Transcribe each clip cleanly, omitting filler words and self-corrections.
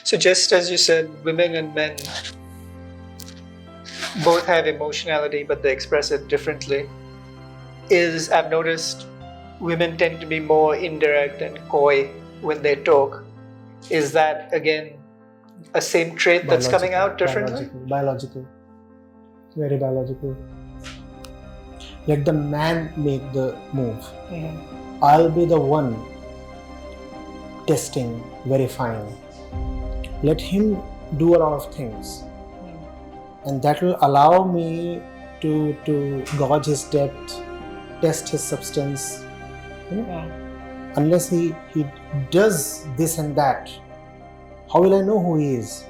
So just as you said, women and men both have emotionality, but they express it differently. I've noticed women tend to be more indirect and coy when they talk. Is that again a same trait that's coming out differently? Biological. Very biological. Let the man make the move. Mm-hmm. I'll be the one testing, verifying. Let him do a lot of things. And that will allow me to gauge his depth, test his substance. Unless he does this and that, how will I know who he is?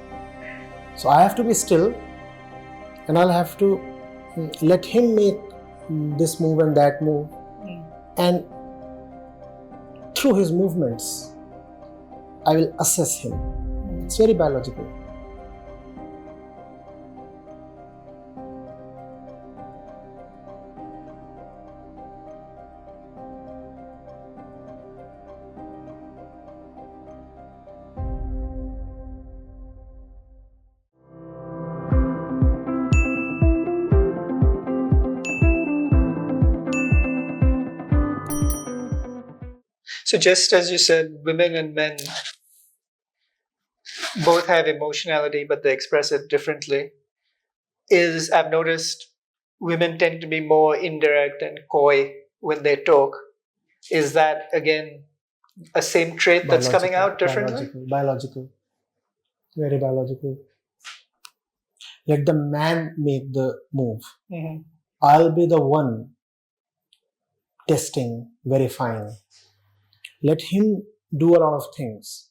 So I have to be still, and I'll have to let him make this move and that move. And through his movements, I will assess him. It's very biological. So just as you said, women and men both have emotionality, but they express it differently. I've noticed women tend to be more indirect and coy when they talk. Is that again a same trait that's coming out differently? Biological. Very biological. Let the man make the move. Mm-hmm. I'll be the one testing, verifying. Let him do a lot of things.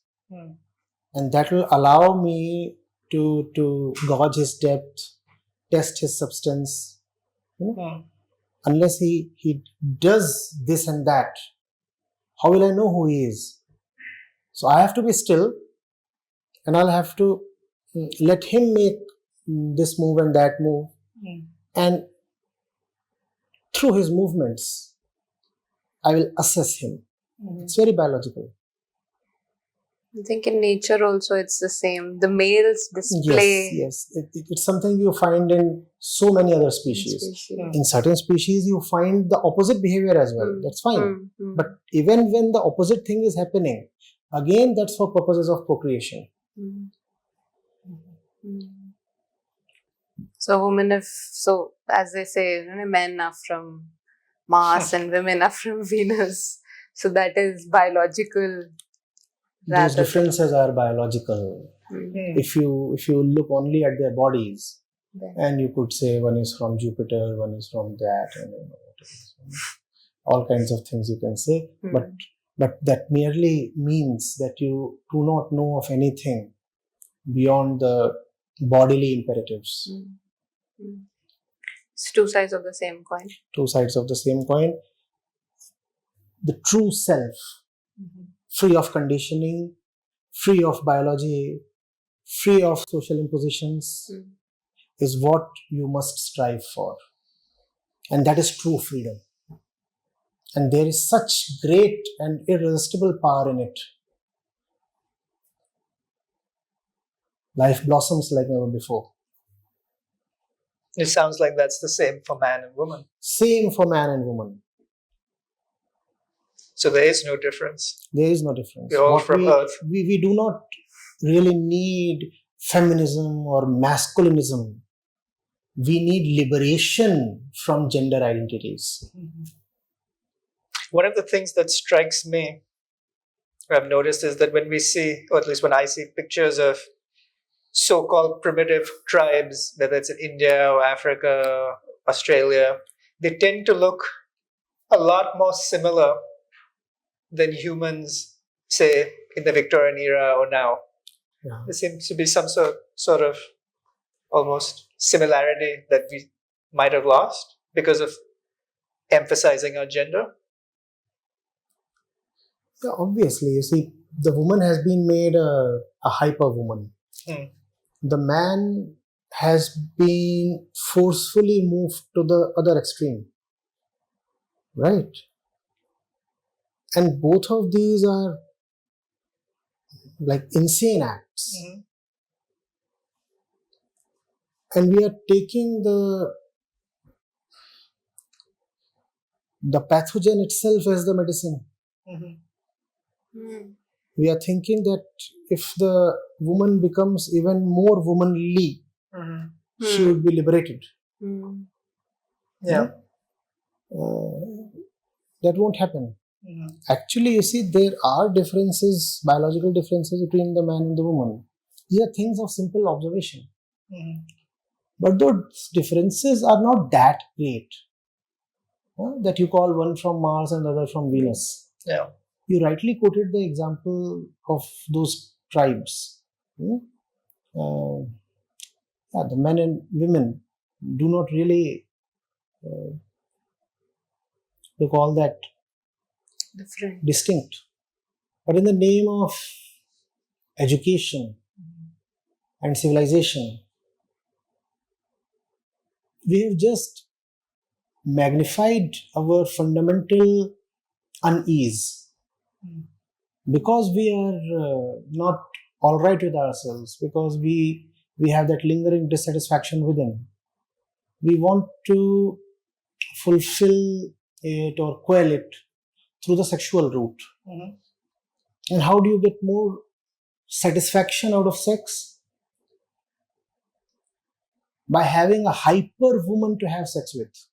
And that will allow me to gauge his depth, test his substance. Unless he does this and that, how will I know who he is? So I have to be still, and I'll have to let him make this move and that move. And through his movements, I will assess him. It's very biological. I think in nature also it's the same. The males display. Yes. It's something you find in so many other species. In certain species, you find the opposite behavior as well. That's fine. But even when the opposite thing is happening, again, that's for purposes of procreation. So as they say, men are from Mars and women are from Venus. So that is biological. Those differences are biological. If you look only at their bodies, and you could say one is from Jupiter, one is from that, and all kinds of things you can say. But that merely means that you do not know of anything beyond the bodily imperatives. It's two sides of the same coin. Two sides of the same coin. The true self, free of conditioning, free of biology, free of social impositions, is what you must strive for. And that is true freedom. And there is such great and irresistible power in it. Life blossoms like never before. It sounds like that's the same for man and woman. Same for man and woman. So there is no difference. There is no difference. We're all from Earth. We do not really need feminism or masculinism. We need liberation from gender identities. One of the things that strikes me, I've noticed, is that when we see, or at least when I see pictures of so-called primitive tribes, whether it's in India or Africa, Australia, they tend to look a lot more similar than humans, say, in the Victorian era or now. Yeah. There seems to be some sort of almost similarity that we might have lost because of emphasizing our gender. Yeah, obviously, you see, the woman has been made a hyper woman. The man has been forcefully moved to the other extreme. Right? And both of these are like insane acts. And we are taking the pathogen itself as the medicine. We are thinking that if the woman becomes even more womanly, she would be liberated. Yeah. That won't happen. Actually, you see, there are differences, biological differences between the man and the woman. These are things of simple observation. But those differences are not that great that you call one from Mars and the other from Venus. Yeah. You rightly quoted the example of those tribes. The men and women do not really look all that Different. distinct. But in the name of education and civilization, we have just magnified our fundamental unease because we are not all right with ourselves, because we have that lingering dissatisfaction within. We want to fulfill it or quell it through the sexual route. And how do you get more satisfaction out of sex? By having a hyper woman to have sex with.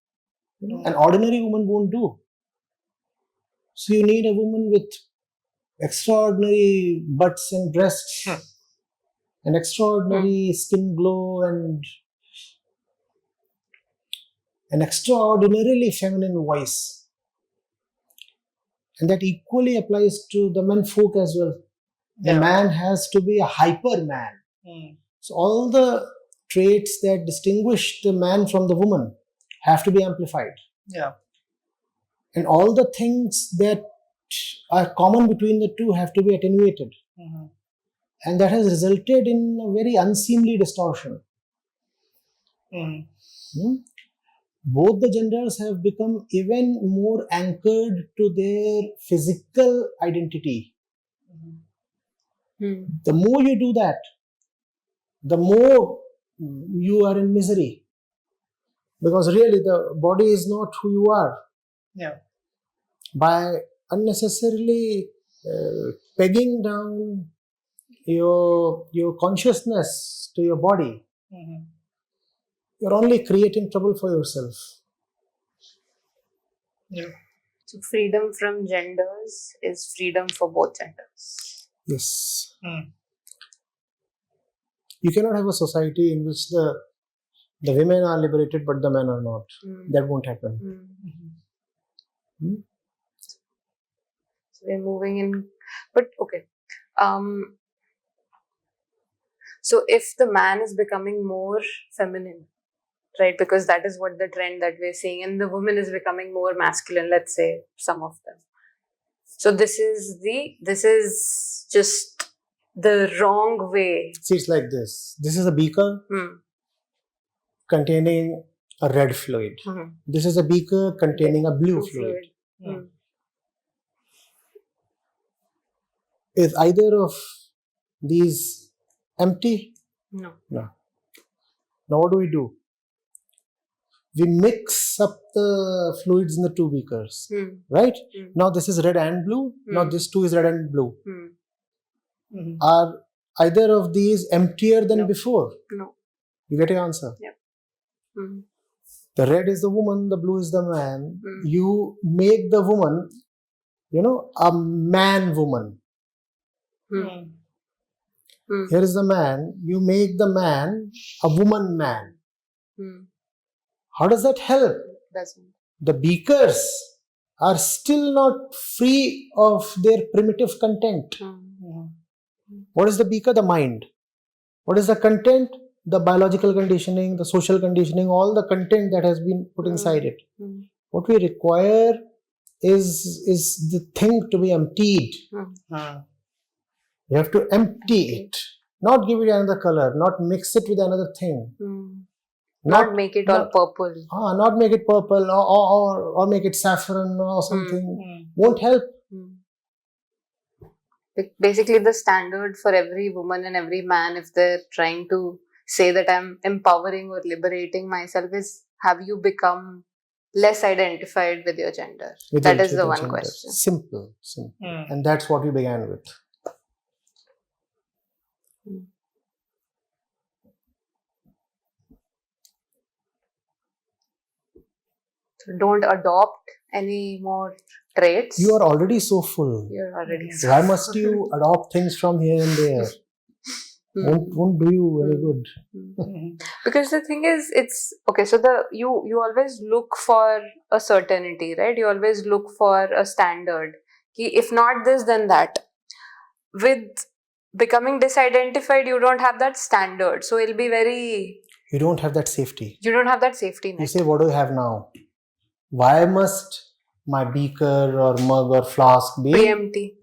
An ordinary woman won't do. So you need a woman with extraordinary butts and breasts, an extraordinary skin glow, and an extraordinarily feminine voice. And that equally applies to the men folk as well. The man has to be a hyper man. So all the traits that distinguish the man from the woman have to be amplified. Yeah. And all the things that are common between the two have to be attenuated. And that has resulted in a very unseemly distortion. Both the genders have become even more anchored to their physical identity. The more you do that, the more you are in misery. Because really the body is not who you are. Yeah. By unnecessarily pegging down your consciousness to your body, you're only creating trouble for yourself. Yeah. So freedom from genders is freedom for both genders. Yes. You cannot have a society in which the women are liberated but the men are not. That won't happen. So we're moving in, but okay. So if the man is becoming more feminine, right, because that is what the trend that we're seeing, and the woman is becoming more masculine, let's say some of them. So this is just the wrong way. See, it's like this. This is a beaker containing a red fluid. This is a beaker containing a blue fluid. Is either of these empty? No. Now what do? We mix up the fluids in the two beakers, right? Now this is red and blue. Now this too is red and blue. Are either of these emptier than before? No. You get your answer? Yep. The red is the woman, the blue is the man. You make the woman, a man woman. Here is the man. You make the man a woman man. How does that help? Doesn't. The beakers are still not free of their primitive content. What is the beaker? The mind. What is the content? The biological conditioning, the social conditioning, all the content that has been put inside it. What we require is the thing to be emptied. You have to empty it, not give it another color, not mix it with another thing. Not make it all purple. Not make it purple or make it saffron or something. Won't help. Basically the standard for every woman and every man, if they're trying to say that I'm empowering or liberating myself, is have you become less identified with your gender? That is the one question. Simple. And that's what we began with. So don't adopt any more traits. You are already so full. You're already so Why must you adopt things from here and there? Won't do you very good. Because the thing is, it's okay. So you always look for a certainty, right? You always look for a standard. If not this, then that. With becoming disidentified, you don't have that standard. So it'll be very. You don't have that safety. You don't have that safety net. You say, what do I have now? Why must my beaker or mug or flask be empty?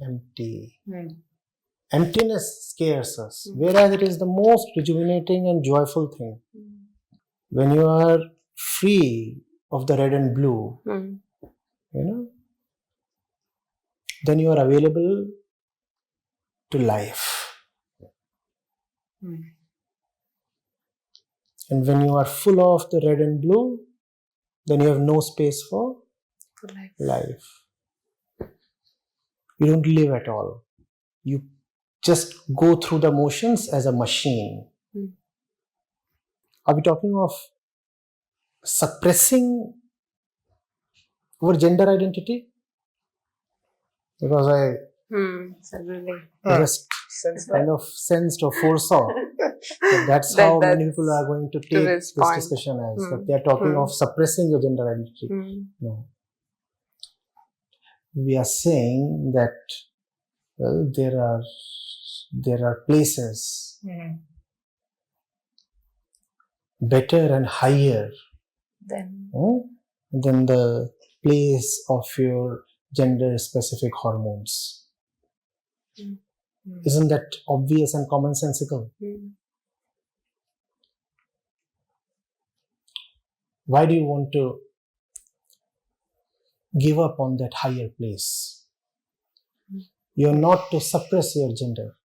Emptiness scares us, whereas it is the most rejuvenating and joyful thing. When you are free of the red and blue, then you are available to life. And when you are full of the red and blue, then you have no space for life. You don't live at all. You just go through the motions as a machine. Are we talking of suppressing our gender identity? Because I just kind of sensed or foresaw that that's how many people are going to take this discussion as that they are talking of suppressing your gender identity. No. We are saying that there are places better and higher than the place of your gender-specific hormones. Isn't that obvious and commonsensical? Why do you want to give up on that higher place? You're not to suppress your gender.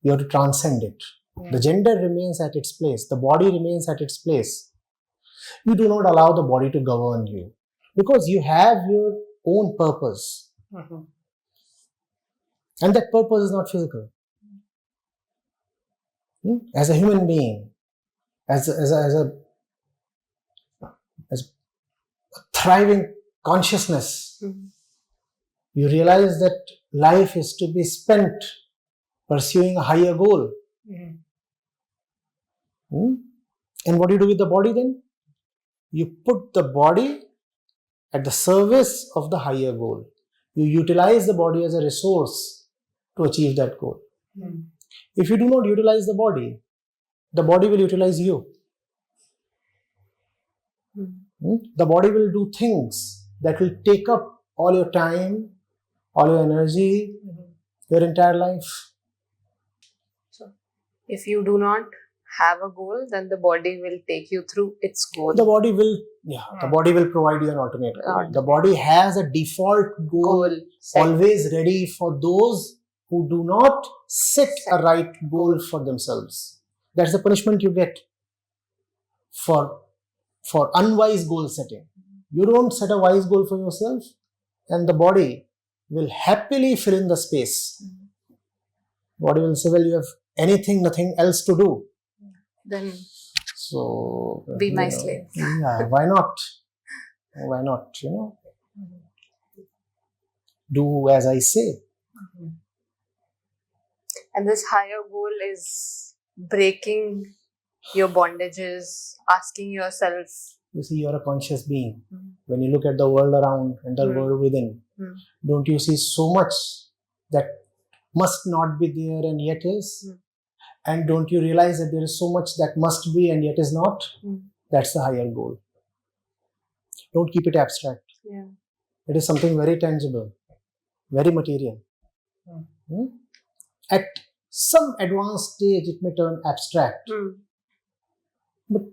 You have to transcend it. The gender remains at its place. The body remains at its place. You do not allow the body to govern you because you have your own purpose. And that purpose is not physical. As a human being, as a thriving consciousness, you realize that life is to be spent pursuing a higher goal. And what do you do with the body then? You put the body at the service of the higher goal. You utilize the body as a resource to achieve that goal. If you do not utilize the body will utilize you. The body will do things that will take up all your time, all your energy, your entire life. So, if you do not have a goal, then the body will take you through its goal. The body will provide you an alternate goal. The body has a default goal always ready for those who do not set a right goal for themselves. That's the punishment you get for unwise goal setting. You don't set a wise goal for yourself, and the body will happily fill in the space. Body will say, well, you have nothing else to do. Then so be my slave. Yeah, why not? Why not, Do as I say. And this higher goal is breaking your bondages, asking yourself. You see, you're a conscious being. When you look at the world around and the world within, don't you see so much that must not be there and yet is? And don't you realize that there is so much that must be and yet is not? That's the higher goal. Don't keep it abstract. It is something very tangible, very material. At some advanced stage, it may turn abstract. But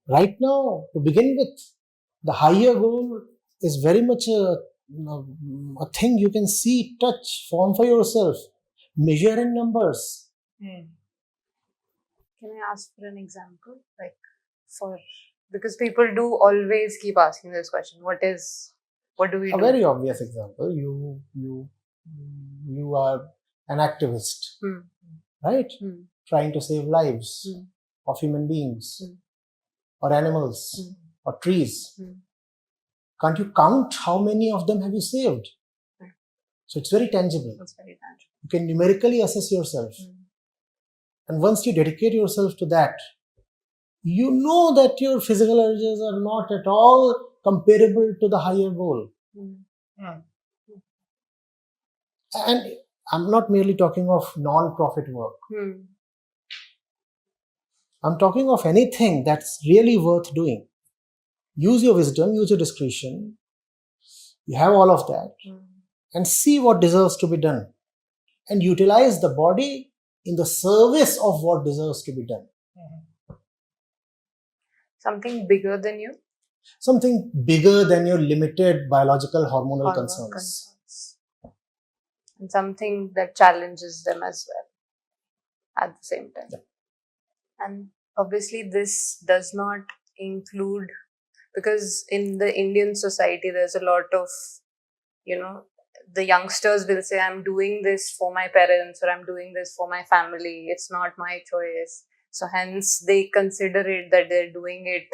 right now, to begin with, the higher goal is very much a a thing you can see, touch, form for yourself, measure in numbers. Can I ask for an example? Because people do always keep asking this question. What do we A do? very obvious example. You are an activist, right? Trying to save lives of human beings or animals or trees. Can't you count how many of them have you saved? So it's very tangible. It's very tangible. You can numerically assess yourself. And once you dedicate yourself to that, you know that your physical urges are not at all comparable to the higher goal. And I'm not merely talking of non-profit work. I'm talking of anything that's really worth doing. Use your wisdom, use your discretion. You have all of that. And see what deserves to be done. And utilize the body in the service of what deserves to be done. Something bigger than you? Something bigger than your limited biological hormonal concerns. And something that challenges them as well at the same time. Yeah. And obviously this does not include, because in the Indian society there's a lot of, the youngsters will say, I'm doing this for my parents or I'm doing this for my family. It's not my choice. So hence they consider it that they're doing it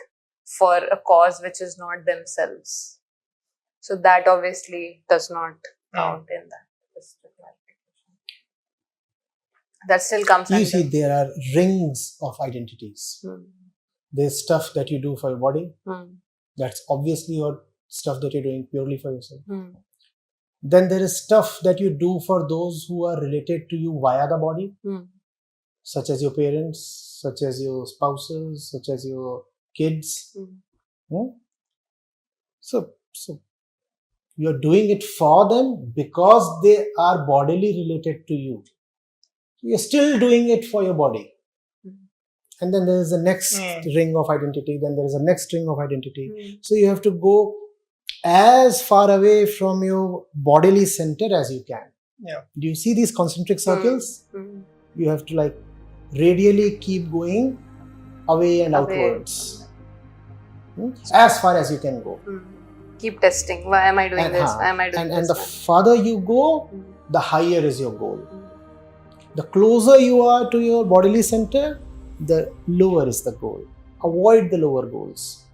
for a cause which is not themselves. So that obviously does not count in that. That still comes under. You see, there are rings of identities. There's stuff that you do for your body. That's obviously your stuff that you're doing purely for yourself. Then there is stuff that you do for those who are related to you via the body, such as your parents, such as your spouses, such as your kids. So you're doing it for them because they are bodily related to you. You're still doing it for your body. And then there is the next ring of identity, then there is a next ring of identity. So you have to go as far away from your bodily center as you can. Do you see these concentric circles? You have to radially keep going away and outwards. As far as you can go. Keep testing. Why am I doing this? Why am I doing this? And the farther you go, the higher is your goal. The closer you are to your bodily center, the lower is the goal. Avoid the lower goals.